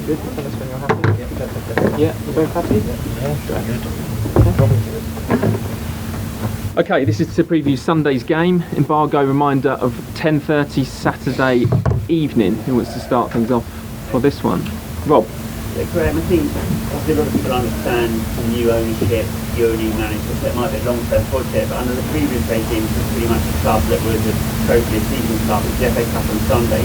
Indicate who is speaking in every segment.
Speaker 1: Good. Tell us when you're happy. Yeah, we're both happy? Yeah, good. Okay, this is to preview Sunday's game. Embargo reminder of 10:30 Saturday evening. Who wants to start things off for this one? Rob.
Speaker 2: Graham, I think a lot of people understand the new ownership, your new management, so it might be a long-term project, but under the previous regime, it was pretty much a club that was a trophy season club. It's the FA Cup on Sunday.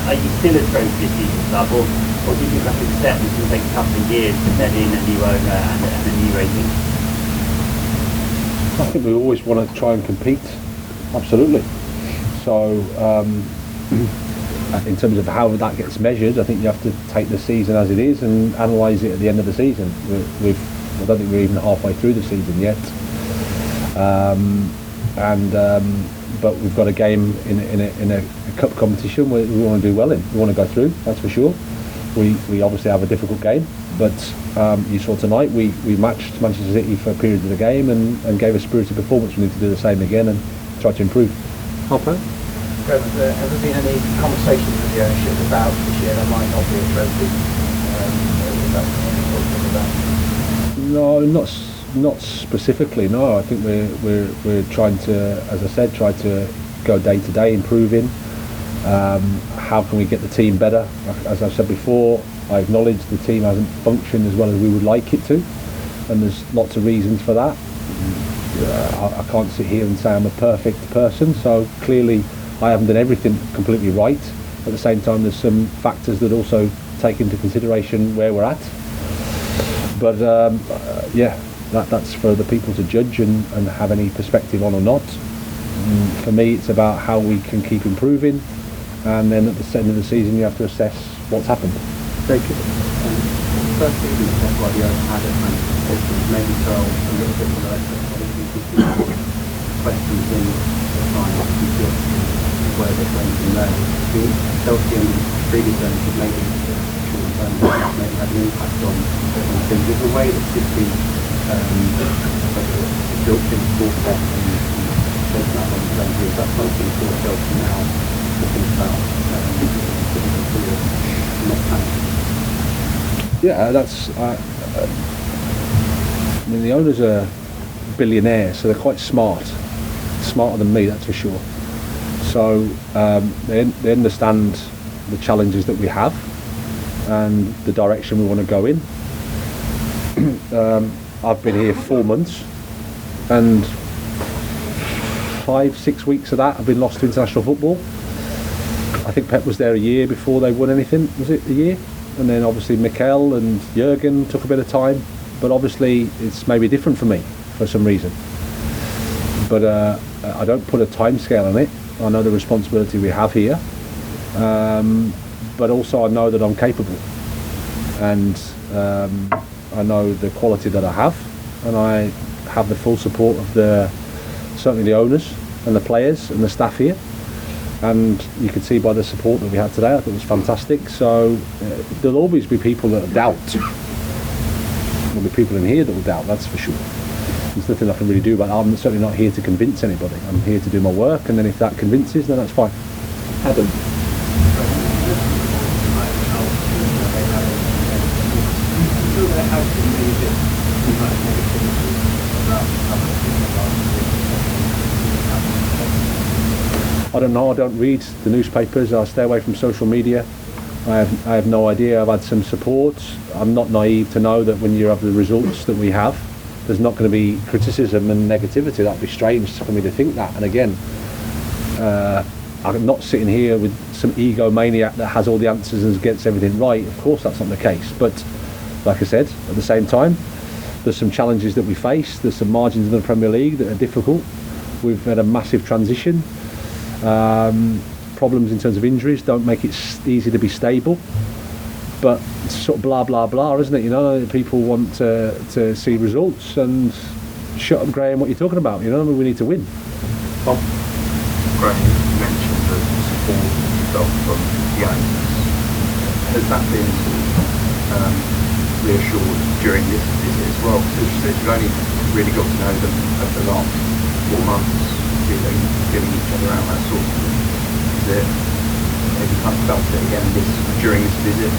Speaker 2: Are you still a trophy season club, or do you think that's a step which will take a couple of years to bed in a new owner and a new regime?
Speaker 3: I think we always want to try and compete, absolutely. So, in terms of how that gets measured, I think you have to take the season as it is and analyse it at the end of the season. I don't think we're even halfway through the season yet. But we've got a game in a cup competition where we want to do well in. We want to go through, that's for sure. We obviously have a difficult game, but you saw tonight we matched Manchester City for a period of the game and gave a spirited performance. We need to do the same again and try to improve.
Speaker 1: Hopper?
Speaker 4: Has there ever been any conversations with the ownership about this year there might not be a trophy?
Speaker 3: No, not specifically. No, I think we're trying to, as I said, try to go day to day, improving. How can we get the team better? As I've said before, I acknowledge the team hasn't functioned as well as we would like it to, and there's lots of reasons for that. I can't sit here and say I'm a perfect person, so clearly I haven't done everything completely right. At the same time, there's some factors that also take into consideration where we're at. But that's for the people to judge and have any perspective on or not. For me, it's about how we can keep improving, and then at the end of the season, you have to assess what's happened.
Speaker 1: Very good.
Speaker 5: Firstly, Pep Guardiola had a maybe so a little bit more questions in the time where they're going from there. Chelsea and previous owners have maybe short-term maybe had an impact on things. There's a way that City built in Sportset and taken that on the is that something for Chelsea now to think about not managing?
Speaker 3: Yeah, that's. I mean, the owners are billionaires, so they're quite smarter than me, that's for sure. So they understand the challenges that we have and the direction we want to go in. I've been here 4 months, and 5-6 weeks of that I've been lost to international football. I think Pep was there a year before they won anything. Was it a year? And then obviously Mikel and Jurgen took a bit of time, but obviously it's maybe different for me for some reason. But I don't put a time scale on it. I know the responsibility we have here, but also I know that I'm capable, and I know the quality that I have, and I have the full support of certainly the owners and the players and the staff here. And you could see by the support that we had today, I thought it was fantastic. So there'll always be people that doubt. There'll be people in here that will doubt, that's for sure. There's nothing I can really do about that. I'm certainly not here to convince anybody. I'm here to do my work, and then if that convinces, then that's fine.
Speaker 1: Adam.
Speaker 3: I don't know. I don't read the newspapers. I stay away from social media. I have no idea. I've had some support. I'm not naive to know that when you have the results that we have, there's not going to be criticism and negativity. That'd be strange for me to think that. And again, I'm not sitting here with some egomaniac that has all the answers and gets everything right. Of course, that's not the case. But like I said, at the same time, there's some challenges that we face. There's some margins in the Premier League that are difficult. We've had a massive transition. Problems in terms of injuries don't make it easy to be stable. But it's sort of blah blah blah, isn't it? You know, people want to see results, and shut up, Graham. What are you talking about? You know, we need to win.
Speaker 6: Bob, Graham, you mentioned the support you got from the owners. Has that been reassured during this visit as well? Because as you said, you've only really got to know them over the last 4 months, giving each other out that sort of thing. Is it
Speaker 5: maybe kind of felt it again during this visit?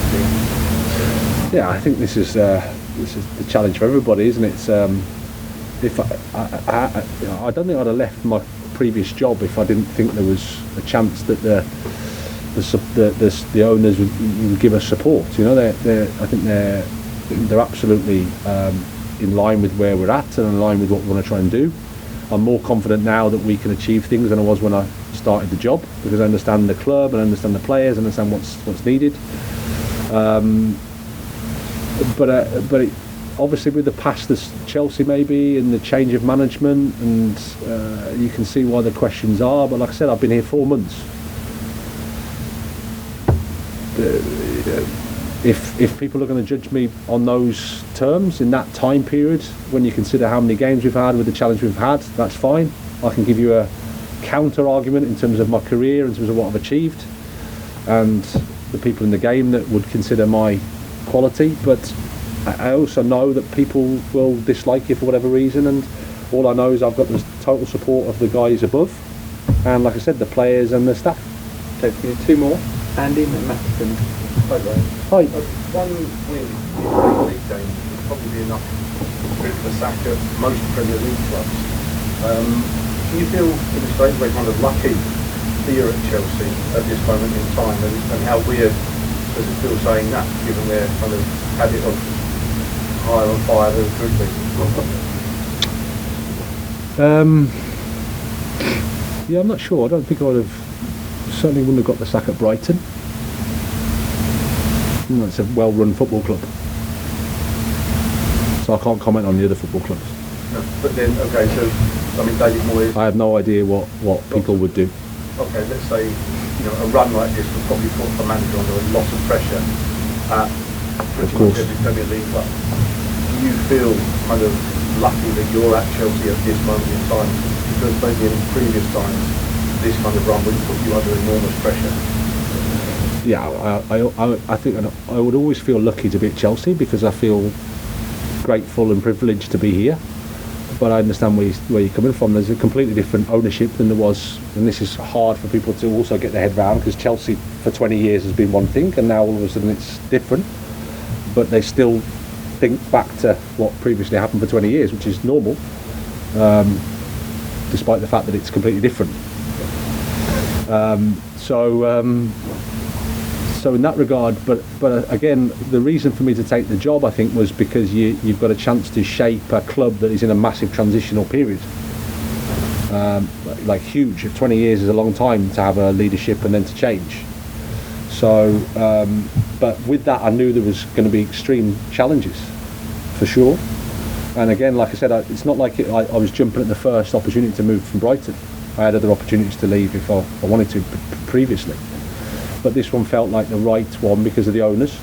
Speaker 3: Yeah, I think this is the challenge for everybody, isn't it? If I don't think I'd have left my previous job if I didn't think there was a chance that the owners would give us support. You know, I think they're absolutely in line with where we're at and in line with what we want to try and do. I'm more confident now that we can achieve things than I was when I started the job, because I understand the club and I understand the players, and understand what's needed. But obviously with the past of Chelsea maybe and the change of management, and you can see why the questions are. But like I said, I've been here 4 months. If people are going to judge me on those terms in that time period, when you consider how many games we've had with the challenge we've had, that's fine. I can give you a counter argument in terms of my career, in terms of what I've achieved, and the people in the game that would consider my quality. But I also know that people will dislike you for whatever reason, and all I know is I've got the total support of the guys above, and like I said, the players and the staff.
Speaker 1: Okay, we need 2 more. Andy and Matt.
Speaker 7: Hi, Graham.
Speaker 3: Hi.
Speaker 7: One win in the Premier League game would probably be enough to sack at most Premier League clubs. Do you feel in a strange way kind of lucky here at Chelsea at this moment in time, and how weird does it feel saying that, given their kind of habit of higher on fire than could be?
Speaker 3: Yeah, I'm not sure. I don't think I would have. Certainly wouldn't have got the sack at Brighton. It's a well-run football club, so I can't comment on the other football clubs.
Speaker 7: No, but then, okay, so I mean, David Moyes.
Speaker 3: I have no idea what people would do.
Speaker 7: Okay, let's say a run like this would probably put the manager under a lot of pressure at pretty much every Premier League club. Do you feel kind of lucky that you're at Chelsea at this moment in time, because maybe in previous times this kind of run would put you under enormous pressure?
Speaker 3: Yeah, I think I would always feel lucky to be at Chelsea, because I feel grateful and privileged to be here. But I understand where you're coming from. There's a completely different ownership than there was, and this is hard for people to also get their head around, because Chelsea for 20 years has been one thing, and now all of a sudden it's different. But they still think back to what previously happened for 20 years, which is normal, despite the fact that it's completely different. So in that regard, but again, the reason for me to take the job, I think, was because you've got a chance to shape a club that is in a massive transitional period. Like huge. 20 years is a long time to have a leadership and then to change. So, but with that, I knew there was going to be extreme challenges, for sure. And again, like I said, it's not like I was jumping at the first opportunity to move from Brighton. I had other opportunities to leave if I wanted to previously. But this one felt like the right one because of the owners,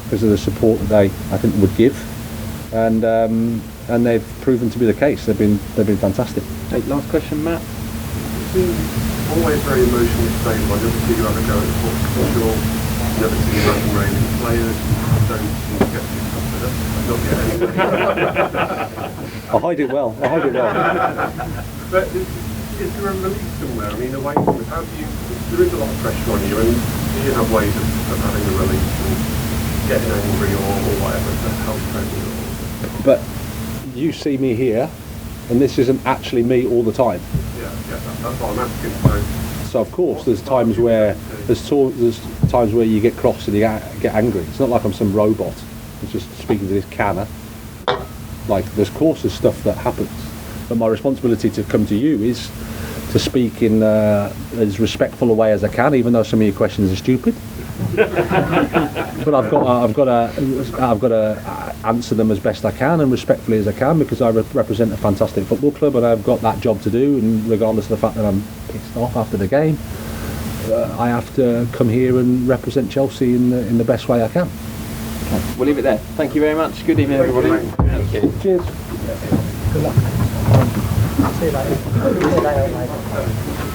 Speaker 3: because of the support that they, I think, would give, and they've proven to be the case. They've been fantastic.
Speaker 1: Okay, last question, Matt.
Speaker 8: It seems always very emotionally stable. I never see you have a go at sports official. Never see you running raining players. Don't seem to get too tough with it. Not yet anyway.
Speaker 3: I hide it well.
Speaker 8: But is there a release somewhere? I mean, away from it, how do you? There is a lot of pressure on you, and do you have ways of having a release and getting angry or whatever to help cope with it all?
Speaker 3: But you see me here, and this isn't actually me all the time.
Speaker 8: Yeah, that's what I'm asking.
Speaker 3: So of course, there's times where there's times where you get cross and you get angry. It's not like I'm some robot who's just speaking to this canner. Like, there's stuff that happens, but my responsibility to come to you is to speak in as respectful a way as I can, even though some of your questions are stupid. But I've got to answer them as best I can and respectfully as I can, because I represent a fantastic football club and I've got that job to do. And regardless of the fact that I'm pissed off after the game, I have to come here and represent Chelsea in the best way I can.
Speaker 1: Okay, we'll leave it there. Thank you very much. Good evening, everybody. Thank you.
Speaker 3: Cheers.
Speaker 4: Good luck. See you later. See you later, mate.